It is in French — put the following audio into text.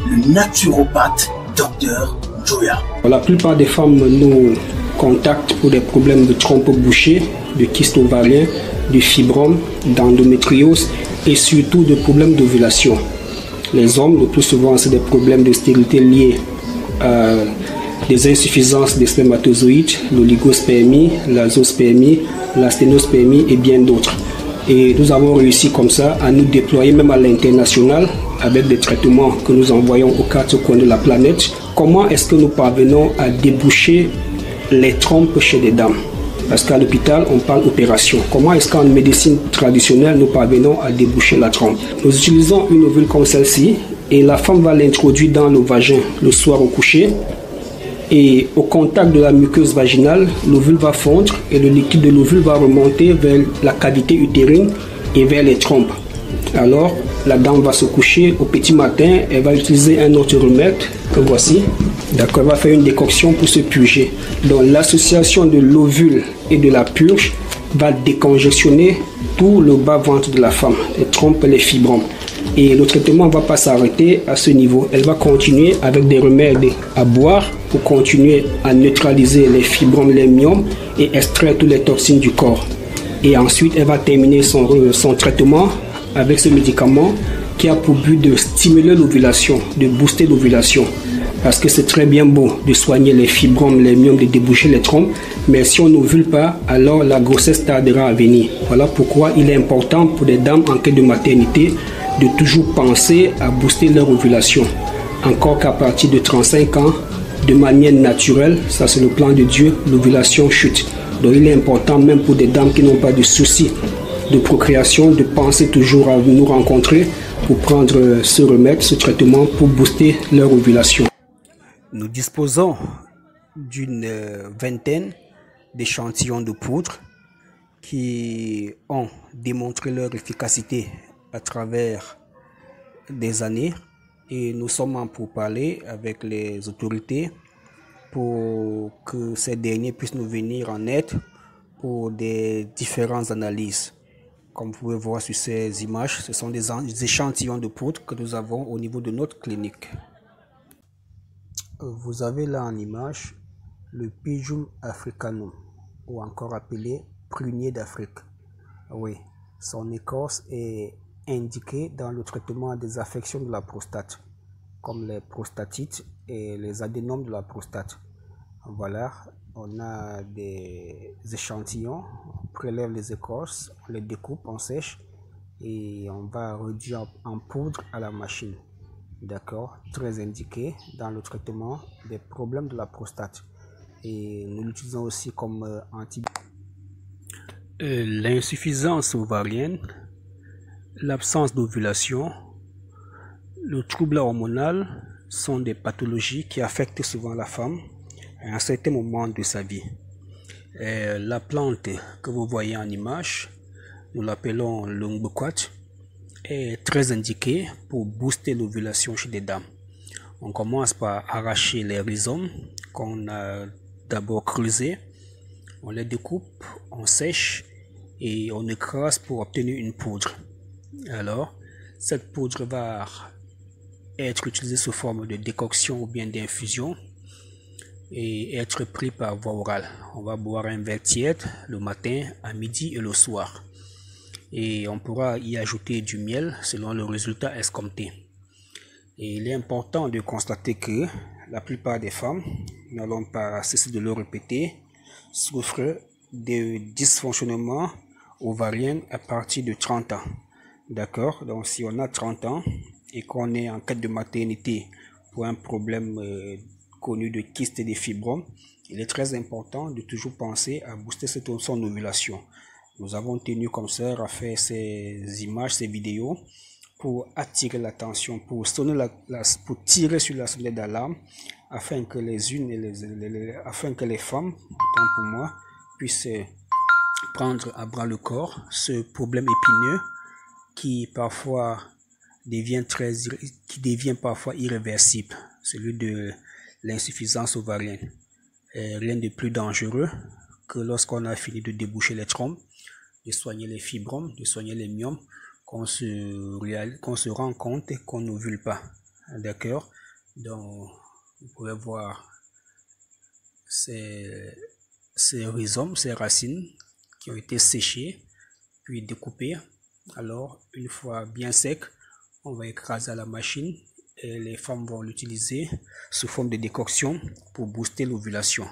le naturopathe Dr Njoya. La plupart des femmes nous contactent pour des problèmes de trompe bouchée, de kyste ovarien, de fibrome, d'endométriose et surtout de problèmes d'ovulation. Les hommes, le plus souvent, c'est des problèmes de stérilité liés à des insuffisances des spermatozoïdes, l'oligospermie, l'azospermie, la sténospermie et bien d'autres. Et nous avons réussi comme ça à nous déployer même à l'international avec des traitements que nous envoyons aux quatre coins de la planète. Comment est-ce que nous parvenons à déboucher les trompes chez les dames? Parce qu'à l'hôpital, on parle opération. Comment est-ce qu'en médecine traditionnelle, nous parvenons à déboucher la trompe? Nous utilisons une ovule comme celle-ci et la femme va l'introduire dans le vagin le soir au coucher. Et au contact de la muqueuse vaginale, l'ovule va fondre et le liquide de l'ovule va remonter vers la cavité utérine et vers les trompes. Alors, la dame va se coucher au petit matin, elle va utiliser un autre remède que voici. D'accord, elle va faire une décoction pour se purger. Donc, l'association de l'ovule et de la purge va décongestionner tout le bas-ventre de la femme, les trompes, les fibromes. Et le traitement ne va pas s'arrêter à ce niveau. Elle va continuer avec des remèdes à boire pour continuer à neutraliser les fibromes, les myomes et extraire toutes les toxines du corps. Et ensuite, elle va terminer son traitement avec ce médicament qui a pour but de stimuler l'ovulation, de booster l'ovulation. Parce que c'est très bien beau de soigner les fibromes, les myomes, de déboucher les trompes, mais si on n'ovule pas, alors la grossesse tardera à venir. Voilà pourquoi il est important pour les dames en quête de maternité de toujours penser à booster leur ovulation. Encore qu'à partir de 35 ans, de manière naturelle, ça c'est le plan de Dieu, l'ovulation chute. Donc il est important même pour des dames qui n'ont pas de soucis de procréation, de penser toujours à nous rencontrer pour prendre ce remède, ce traitement pour booster leur ovulation. Nous disposons d'une vingtaine d'échantillons de poudre qui ont démontré leur efficacité à travers des années et nous sommes en pourparlers avec les autorités pour que ces derniers puissent nous venir en aide pour des différentes analyses. Comme vous pouvez voir sur ces images, ce sont des échantillons de poudre que nous avons au niveau de notre clinique. Vous avez là en image le Pygium africanum, ou encore appelé prunier d'Afrique. Oui, son écorce est indiquée dans le traitement des affections de la prostate, comme les prostatites et les adénomes de la prostate. Voilà, on a des échantillons, on prélève les écorces, on les découpe, on sèche et on va réduire en poudre à la machine. D'accord, très indiqué dans le traitement des problèmes de la prostate. Et nous l'utilisons aussi comme antibiotique. L'insuffisance ovarienne, l'absence d'ovulation, le trouble hormonal sont des pathologies qui affectent souvent la femme à un certain moment de sa vie. La plante que vous voyez en image, nous l'appelons l'ungbukwat, est très indiquée pour booster l'ovulation chez les dames. On commence par arracher les rhizomes qu'on a d'abord creusés, on les découpe, on sèche et on écrase pour obtenir une poudre. Alors, cette poudre va être utilisée sous forme de décoction ou bien d'infusion et être pris par voie orale. On va boire un verre tiède le matin, à midi et le soir. Et on pourra y ajouter du miel selon le résultat escompté. Et il est important de constater que la plupart des femmes, nous n'allons pas cesser de le répéter, souffrent de dysfonctionnement ovarien à partir de 30 ans. D'accord? Donc si on a 30 ans et qu'on est en quête de maternité pour un problème connu de kyste et de fibromes, il est très important de toujours penser à booster son ovulation. Nous avons tenu comme ça à faire ces images, ces vidéos pour attirer l'attention, pour pour tirer sur la sonnette d'alarme afin que afin que les femmes, autant pour moi, puissent prendre à bras le corps ce problème épineux qui devient parfois irréversible, celui de l'insuffisance ovarienne. Rien de plus dangereux que lorsqu'on a fini de déboucher les trompes, de soigner les fibromes, de soigner les myomes, qu'on se rend compte qu'on n'ovule pas. D'accord. Donc, vous pouvez voir ces rhizomes, ces racines qui ont été séchées, puis découpées. Alors, une fois bien sec, on va écraser à la machine et les femmes vont l'utiliser sous forme de décoction pour booster l'ovulation.